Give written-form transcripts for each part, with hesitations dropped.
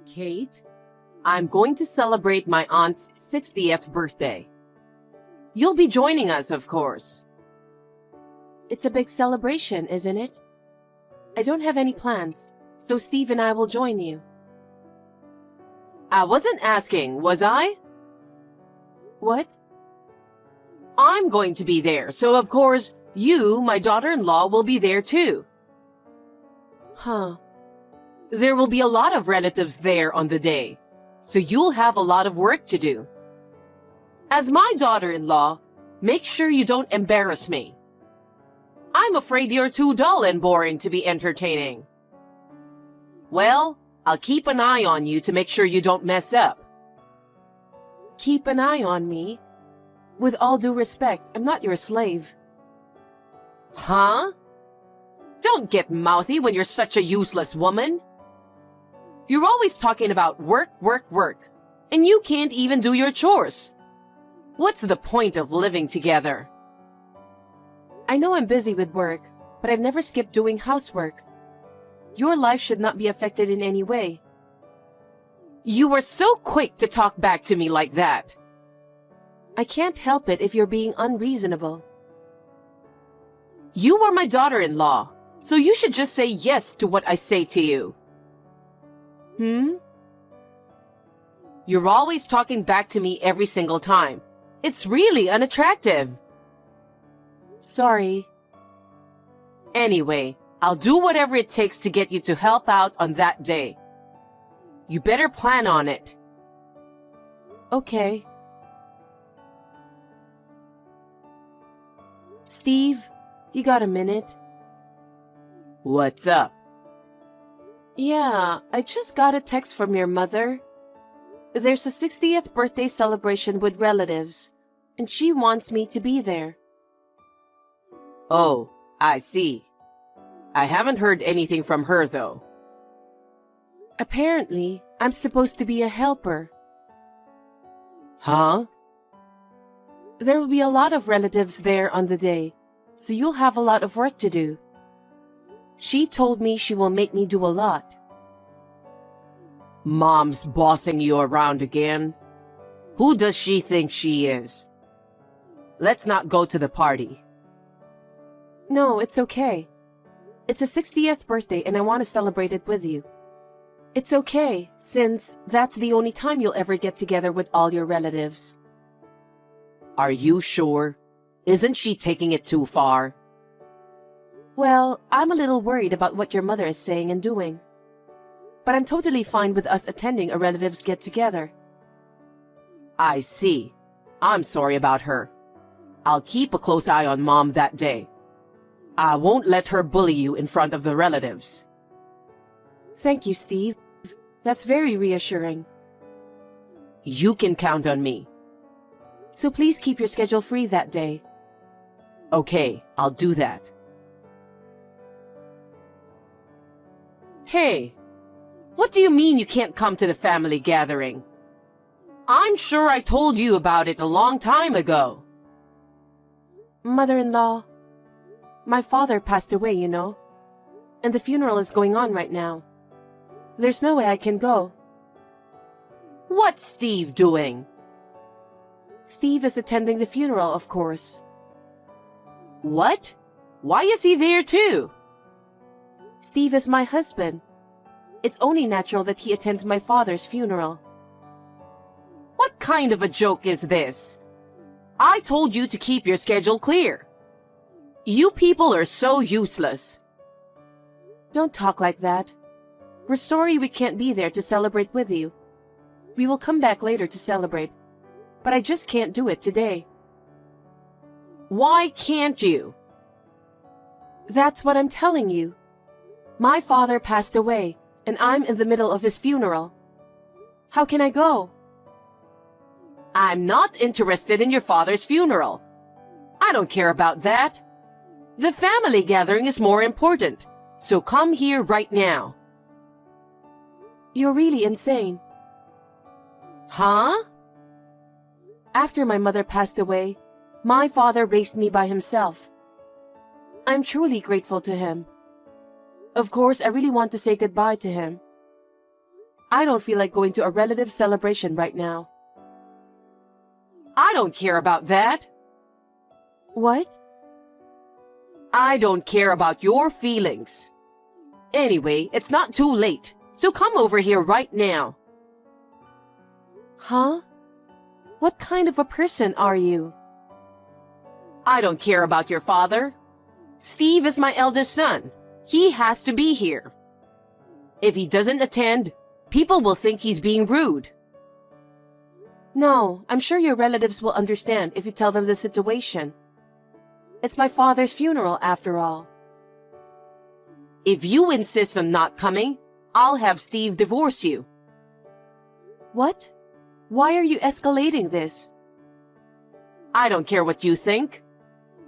Kate, I'm going to celebrate my aunt's 60th birthday. You'll be joining us, of course. It's a big celebration, isn't it? I don't have any plans, so Steve and I will join you. I wasn't asking, was I? What? I'm going to be there, so of course, you, my daughter-in-law, will be there too. Huh. There will be a lot of relatives there on the day, so you'll have a lot of work to do. As my daughter-in-law, make sure you don't embarrass me. I'm afraid you're too dull and boring to be entertaining. Well, I'll keep an eye on you to make sure you don't mess up. Keep an eye on me? With all due respect, I'm not your slave. Huh? Don't get mouthy when you're such a useless woman. You're always talking about work, work, work, and you can't even do your chores. What's the point of living together? I know I'm busy with work, but I've never skipped doing housework. Your life should not be affected in any way. You were so quick to talk back to me like that. I can't help it if you're being unreasonable. You are my daughter-in-law, so you should just say yes to what I say to you. You're always talking back to me every single time. It's really unattractive. Sorry. Anyway, I'll do whatever it takes to get you to help out on that day. You better plan on it. Okay. Steve, you got a minute? What's up? Yeah, I just got a text from your mother. There's a 60th birthday celebration with relatives, and she wants me to be there. Oh, I see. I haven't heard anything from her, though. Apparently, I'm supposed to be a helper. Huh? There will be a lot of relatives there on the day, so you'll have a lot of work to do. She told me she will make me do a lot. Mom's bossing you around again? Who does she think she is? Let's not go to the party. No, it's okay. It's a 60th birthday and I want to celebrate it with you. It's okay, since that's the only time you'll ever get together with all your relatives. Are you sure? Isn't she taking it too far? Well, I'm a little worried about what your mother is saying and doing. But I'm totally fine with us attending a relative's get-together. I see. I'm sorry about her. I'll keep a close eye on Mom that day. I won't let her bully you in front of the relatives. Thank you, Steve. That's very reassuring. You can count on me. So please keep your schedule free that day. Okay, I'll do that. Hey, what do you mean you can't come to the family gathering? I'm sure I told you about it a long time ago. Mother-in-law, my father passed away, you know, and the funeral is going on right now. There's no way I can go. What's Steve doing? Steve is attending the funeral, of course. What? Why is he there too? Steve is my husband. It's only natural that he attends my father's funeral. What kind of a joke is this? I told you to keep your schedule clear. You people are so useless. Don't talk like that. We're sorry we can't be there to celebrate with you. We will come back later to celebrate, but I just can't do it today. Why can't you? That's what I'm telling you. My father passed away, and I'm in the middle of his funeral. How can I go? I'm not interested in your father's funeral. I don't care about that. The family gathering is more important, so come here right now. You're really insane. Huh? After my mother passed away, my father raised me by himself. I'm truly grateful to him. Of course, I really want to say goodbye to him. I don't feel like going to a relative celebration right now. I don't care about that. What? I don't care about your feelings. Anyway, it's not too late, so come over here right now. Huh? What kind of a person are you? I don't care about your father. Steve is my eldest son. He has to be here. If he doesn't attend, people will think he's being rude. No, I'm sure your relatives will understand if you tell them the situation. It's my father's funeral after all. If you insist on not coming, I'll have Steve divorce you. What? Why are you escalating this? I don't care what you think.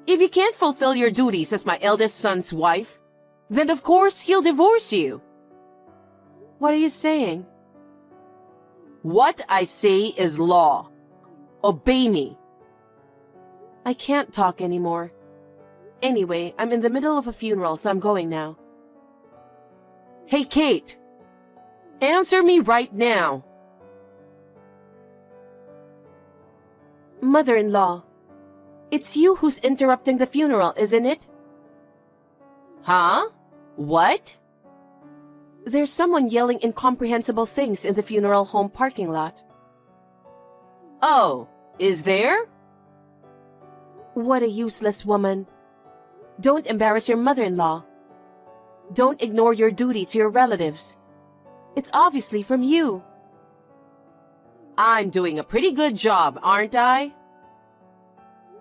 If you can't fulfill your duties as my eldest son's wife, then of course he'll divorce you. What are you saying? What I say is law. Obey me. I can't talk anymore. Anyway, I'm in the middle of a funeral, so I'm going now. Hey, Kate. Answer me right now. Mother-in-law, it's you who's interrupting the funeral, isn't it? Huh? What? There's someone yelling incomprehensible things in the funeral home parking lot. Oh, is there? What a useless woman. Don't embarrass your mother-in-law. Don't ignore your duty to your relatives. It's obviously from you. I'm doing a pretty good job, aren't I?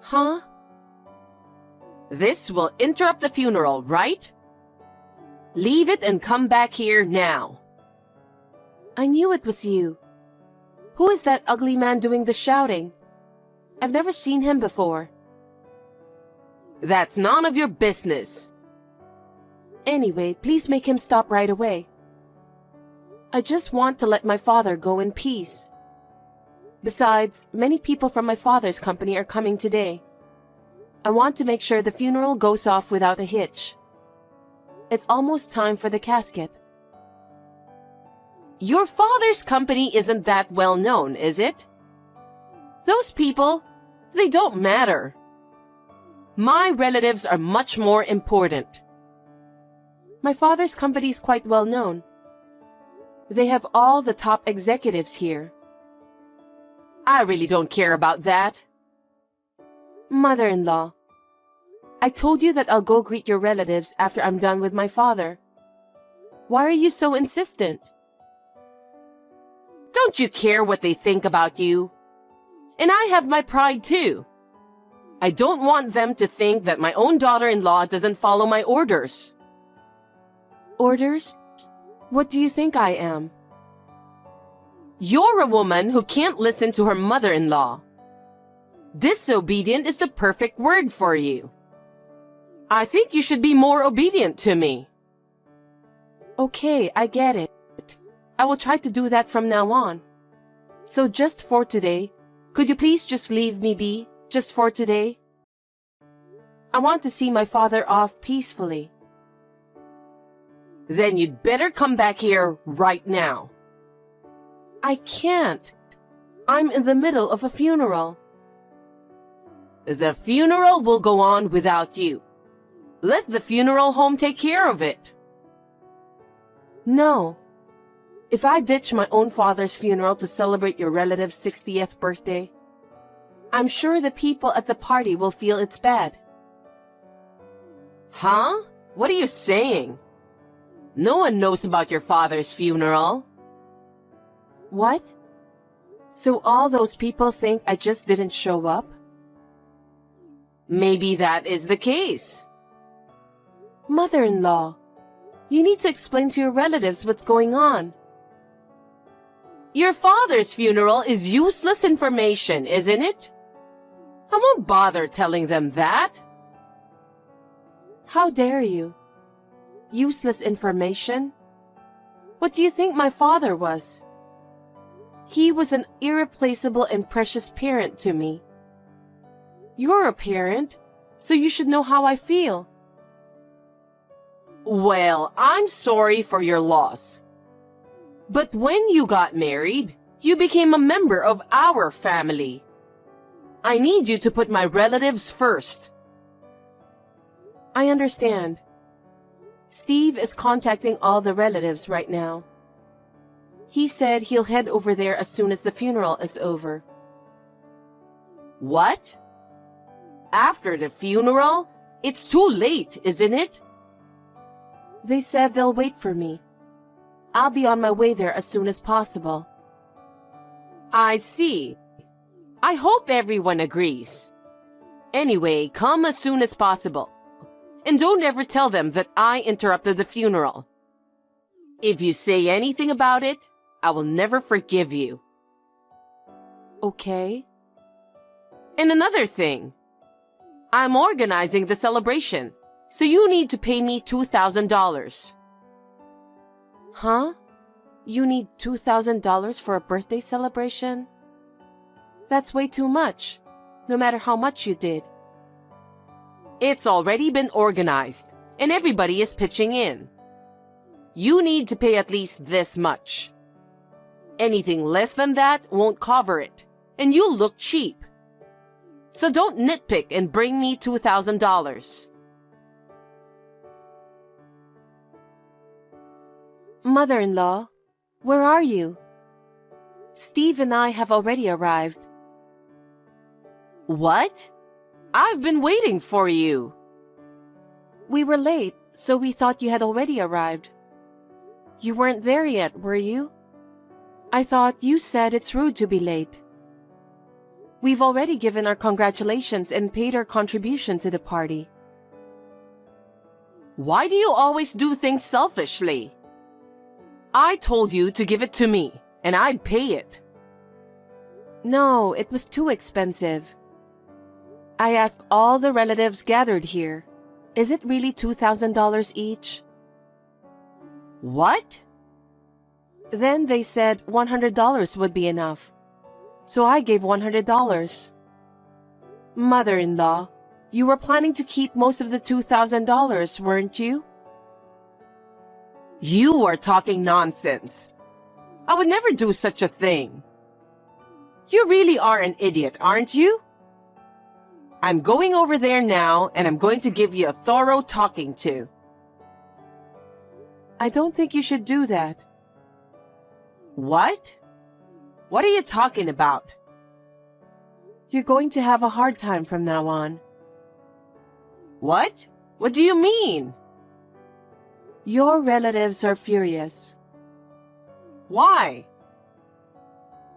Huh? This will interrupt the funeral, right? Leave it and come back here now. I knew it was you. Who is that ugly man doing the shouting? I've never seen him before. That's none of your business. Anyway, please make him stop right away. I just want to let my father go in peace. Besides, many people from my father's company are coming today. I want to make sure the funeral goes off without a hitch. It's almost time for the casket. Your father's company isn't that well known, is it? Those people, they don't matter. My relatives are much more important. My father's company is quite well known. They have all the top executives here. I really don't care about that. Mother-in-law, I told you that I'll go greet your relatives after I'm done with my father. Why are you so insistent? Don't you care what they think about you? And I have my pride too. I don't want them to think that my own daughter-in-law doesn't follow my orders. Orders? What do you think I am? You're a woman who can't listen to her mother-in-law. Disobedient is the perfect word for you. I think you should be more obedient to me. Okay, I get it. I will try to do that from now on. So just for today, could you please just leave me be, just for today? I want to see my father off peacefully. Then you'd better come back here right now. I can't. I'm in the middle of a funeral. The funeral will go on without you. Let the funeral home take care of it. No. If I ditch my own father's funeral to celebrate your relative's 60th birthday, I'm sure the people at the party will feel it's bad. Huh? What are you saying? No one knows about your father's funeral. What? So all those people think I just didn't show up? Maybe that is the case. Mother-in-law, you need to explain to your relatives what's going on. Your father's funeral is useless information, isn't it? I won't bother telling them that. How dare you? Useless information? What do you think my father was? He was an irreplaceable and precious parent to me. You're a parent, so you should know how I feel. Well, I'm sorry for your loss. But when you got married, you became a member of our family. I need you to put my relatives first. I understand. Steve is contacting all the relatives right now. He said he'll head over there as soon as the funeral is over. What? After the funeral? It's too late, isn't it? They said they'll wait for me. I'll be on my way there as soon as possible. I see. I hope everyone agrees. Anyway, come as soon as possible. And don't ever tell them that I interrupted the funeral. If you say anything about it, I will never forgive you. Okay. And another thing. I'm organizing the celebration, so you need to pay me $2,000. Huh? You need $2,000 for a birthday celebration? That's way too much, no matter how much you did. It's already been organized, and everybody is pitching in. You need to pay at least this much. Anything less than that won't cover it, and you'll look cheap. So don't nitpick and bring me $2,000. Mother-in-law, where are you? Steve and I have already arrived. What? I've been waiting for you. We were late, so we thought you had already arrived. You weren't there yet, were you? I thought you said it's rude to be late. We've already given our congratulations and paid our contribution to the party. Why do you always do things selfishly? I told you to give it to me, and I'd pay it. No, it was too expensive. I asked all the relatives gathered here. Is it really $2,000 each? What? Then they said $100 would be enough. So I gave $100. Mother-in-law, you were planning to keep most of the $2,000, weren't you? You are talking nonsense. I would never do such a thing. You really are an idiot, aren't you? I'm going over there now, and I'm going to give you a thorough talking to. I don't think you should do that. What? What are you talking about? You're going to have a hard time from now on. What? What do you mean? Your relatives are furious. Why?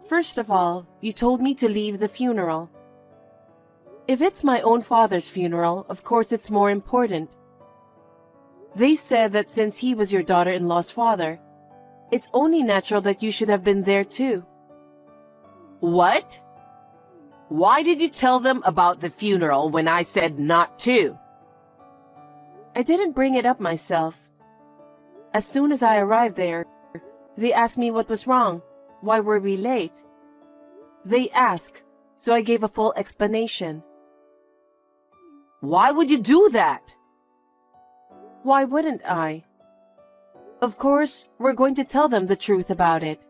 First of all, you told me to leave the funeral. If it's my own father's funeral, of course it's more important. They said that since he was your daughter-in-law's father, it's only natural that you should have been there too. What? Why did you tell them about the funeral when I said not to? I didn't bring it up myself. As soon as I arrived there, they asked me what was wrong. Why were we late? They asked, so I gave a full explanation. Why would you do that? Why wouldn't I? Of course, we're going to tell them the truth about it.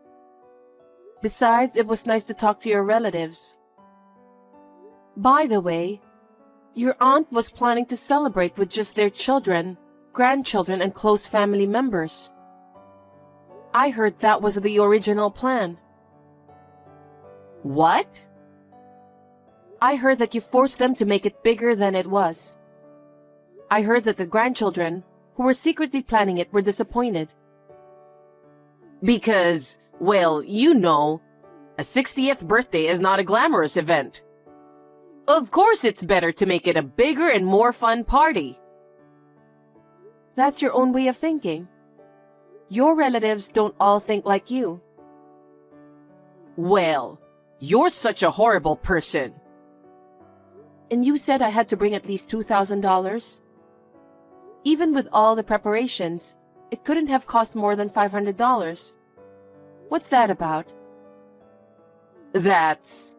Besides, it was nice to talk to your relatives. By the way, your aunt was planning to celebrate with just their children, grandchildren, and close family members. I heard that was the original plan. What? I heard that you forced them to make it bigger than it was. I heard that the grandchildren, who were secretly planning it, were disappointed. Because, well, you know, a 60th birthday is not a glamorous event. Of course it's better to make it a bigger and more fun party. That's your own way of thinking. Your relatives don't all think like you. Well, you're such a horrible person. And you said I had to bring at least $2,000? Even with all the preparations, it couldn't have cost more than $500. What's that about? That's...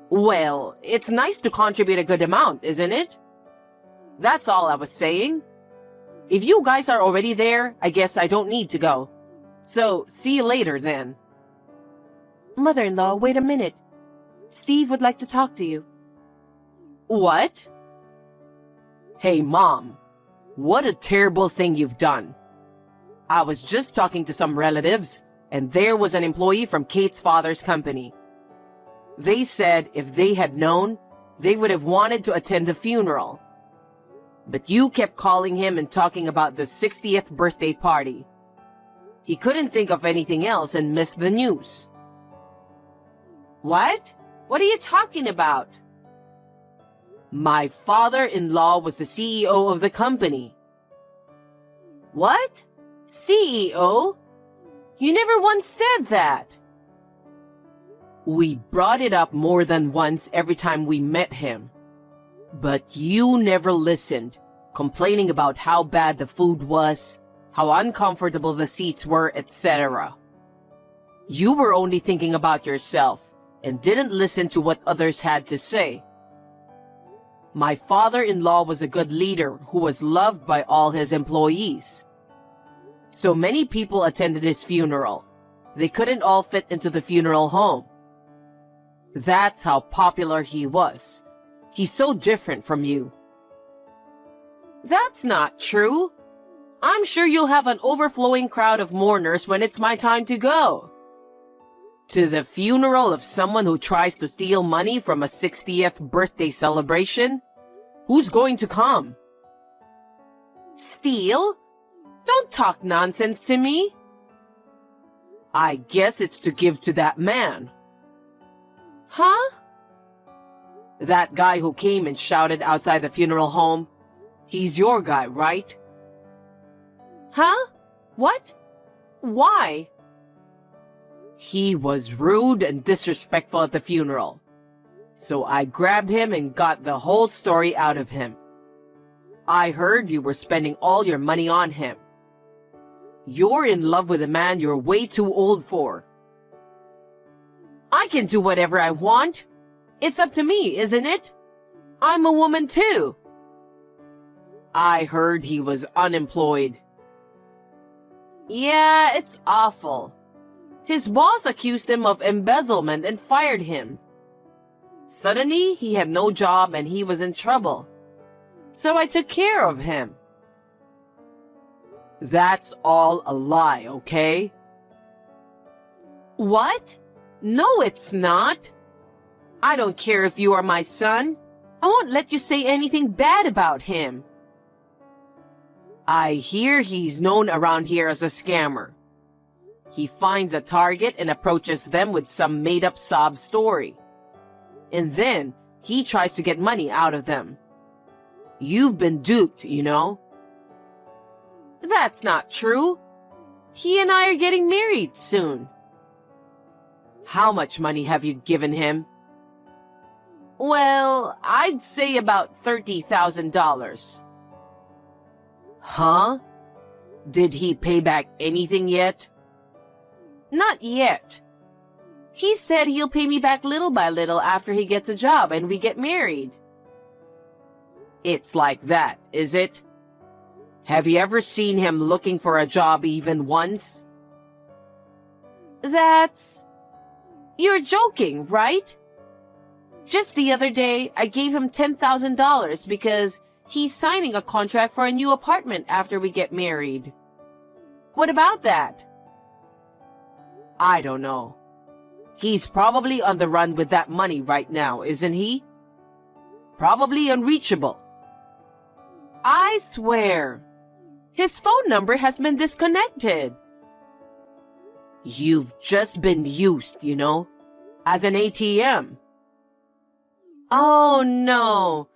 Well, it's nice to contribute a good amount, isn't it? That's all I was saying. If you guys are already there, I guess I don't need to go. So, see you later then. Mother-in-law, wait a minute. Steve would like to talk to you. What? Hey, Mom. What a terrible thing you've done. I was just talking to some relatives, and there was an employee from Kate's father's company. They said if they had known, they would have wanted to attend the funeral. But you kept calling him and talking about the 60th birthday party. He couldn't think of anything else and missed the news. What? What are you talking about? My father-in-law was the CEO of the company. What? CEO? You never once said that. We brought it up more than once every time we met him. But you never listened, complaining about how bad the food was, how uncomfortable the seats were, etc. You were only thinking about yourself and didn't listen to what others had to say. My father-in-law was a good leader who was loved by all his employees. So many people attended his funeral. They couldn't all fit into the funeral home. That's how popular he was. He's so different from you. That's not true. I'm sure you'll have an overflowing crowd of mourners when it's my time to go. To the funeral of someone who tries to steal money from a 60th birthday celebration? Who's going to come? Steal? Don't talk nonsense to me. I guess it's to give to that man. Huh? That guy who came and shouted outside the funeral home. He's your guy, right? Huh? What? Why? He was rude and disrespectful at the funeral. So I grabbed him and got the whole story out of him. I heard you were spending all your money on him. You're in love with a man you're way too old for. I can do whatever I want. It's up to me, isn't it? I'm a woman too. I heard he was unemployed. Yeah, it's awful. His boss accused him of embezzlement and fired him. Suddenly, he had no job and he was in trouble. So I took care of him. That's all a lie, okay? What? No, it's not. I don't care if you are my son. I won't let you say anything bad about him. I hear he's known around here as a scammer. He finds a target and approaches them with some made-up sob story. And then he tries to get money out of them. You've been duped, you know? That's not true. He and I are getting married soon. How much money have you given him? Well, I'd say about $30,000. Huh? Did he pay back anything yet? Not yet. He said he'll pay me back little by little after he gets a job and we get married. It's like that, is it? Have you ever seen him looking for a job even once? You're joking, right? Just the other day, I gave him $10,000 because he's signing a contract for a new apartment after we get married. What about that? I don't know. He's probably on the run with that money right now, isn't he? Probably unreachable. I swear. His phone number has been disconnected. You've just been used, you know, as an ATM. Oh no.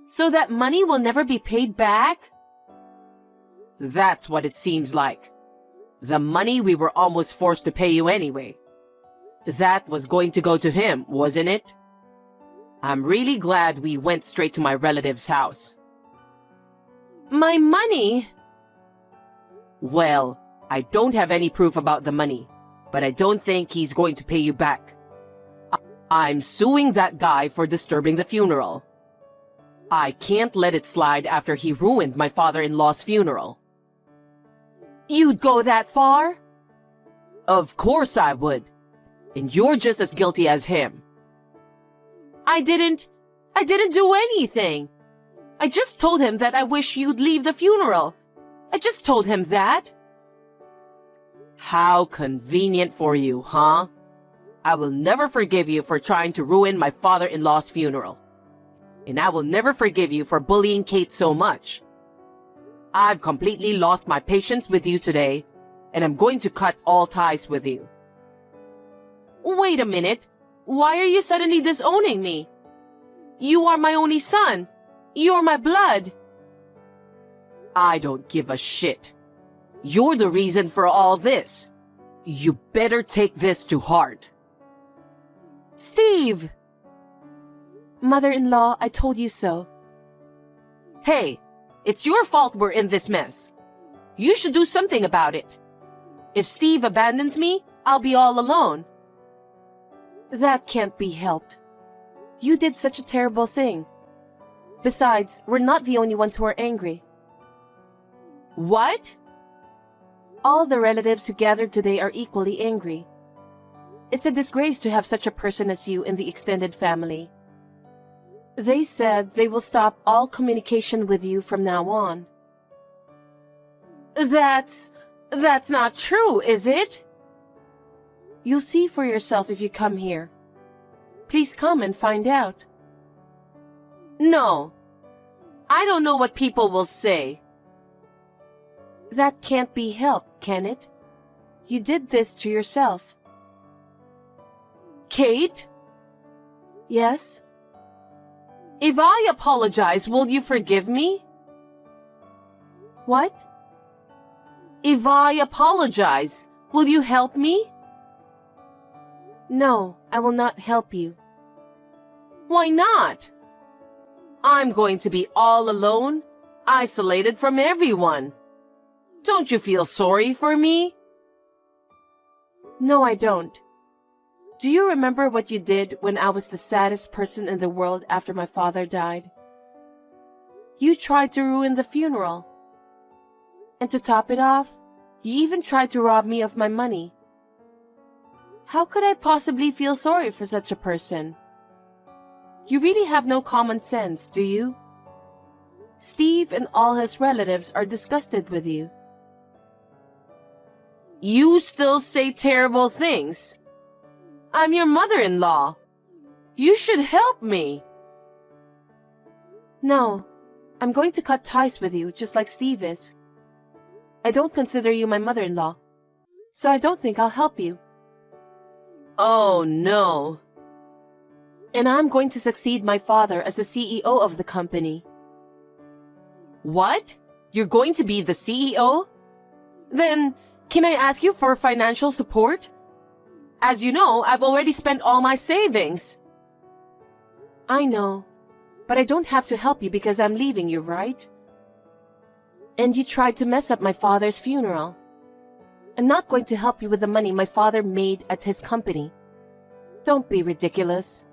So that money will never be paid back? That's what it seems like. The money we were almost forced to pay you anyway. That was going to go to him, wasn't it? I'm really glad we went straight to my relative's house. My money? Well, I don't have any proof about the money, but I don't think he's going to pay you back. I'm suing that guy for disturbing the funeral. I can't let it slide after he ruined my father-in-law's funeral. You'd go that far? Of course I would. And you're just as guilty as him. I didn't do anything. I just told him that I wish you'd leave the funeral. I just told him that. How convenient for you, huh? I will never forgive you for trying to ruin my father-in-law's funeral. And I will never forgive you for bullying Kate so much. I've completely lost my patience with you today, and I'm going to cut all ties with you. Wait a minute. Why are you suddenly disowning me? You are my only son. You're my blood. I don't give a shit. You're the reason for all this. You better take this to heart. Steve! Mother-in-law, I told you so. Hey, it's your fault we're in this mess. You should do something about it. If Steve abandons me, I'll be all alone. That can't be helped. You did such a terrible thing. Besides, we're not the only ones who are angry. What? All the relatives who gathered today are equally angry. It's a disgrace to have such a person as you in the extended family. They said they will stop all communication with you from now on. That's not true, is it? You'll see for yourself if you come here. Please come and find out. No. I don't know what people will say. That can't be helped, can it? You did this to yourself. Kate? Yes? If I apologize, will you forgive me? What? If I apologize, will you help me? No, I will not help you. Why not? I'm going to be all alone, isolated from everyone. Don't you feel sorry for me? No, I don't. Do you remember what you did when I was the saddest person in the world after my father died? You tried to ruin the funeral. And to top it off, you even tried to rob me of my money. How could I possibly feel sorry for such a person? You really have no common sense, do you? Steve and all his relatives are disgusted with you. You still say terrible things. I'm your mother-in-law. You should help me. No, I'm going to cut ties with you just like Steve is. I don't consider you my mother-in-law, so I don't think I'll help you. Oh, no. And I'm going to succeed my father as the CEO of the company. What? You're going to be the CEO? Then, can I ask you for financial support? As you know, I've already spent all my savings. I know, but I don't have to help you because I'm leaving you, right? And you tried to mess up my father's funeral. I'm not going to help you with the money my father made at his company. Don't be ridiculous.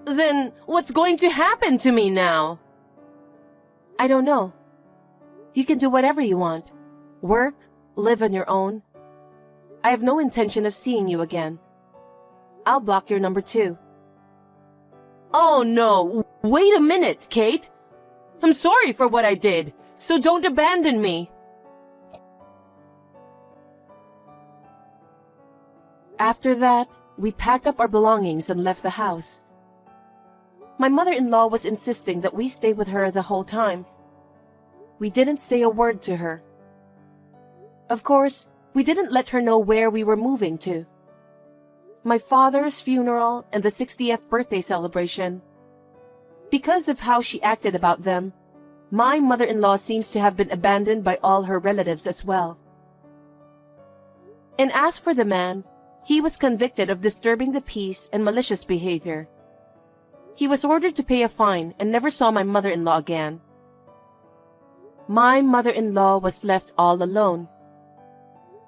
Then what's going to happen to me now? I don't know. You can do whatever you want. Work, live on your own. I have no intention of seeing you again. I'll block your number too. Oh no, wait a minute, Kate. I'm sorry for what I did, so don't abandon me. After that, we packed up our belongings and left the house. My mother-in-law was insisting that we stay with her the whole time. We didn't say a word to her. Of course, we didn't let her know where we were moving to. My father's funeral and the 60th birthday celebration. Because of how she acted about them, my mother-in-law seems to have been abandoned by all her relatives as well. And as for the man, he was convicted of disturbing the peace and malicious behavior. He was ordered to pay a fine and never saw my mother-in-law again. My mother-in-law was left all alone.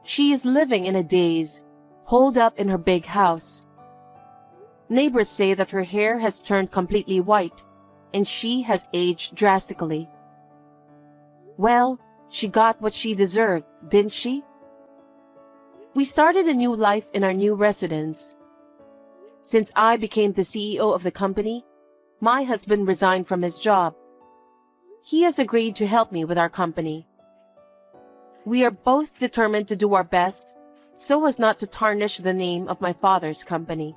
She is living in a daze, holed up in her big house. Neighbors say that her hair has turned completely white, and she has aged drastically. Well, she got what she deserved, didn't she? We started a new life in our new residence. Since I became the CEO of the company, my husband resigned from his job. He has agreed to help me with our company. We are both determined to do our best so as not to tarnish the name of my father's company.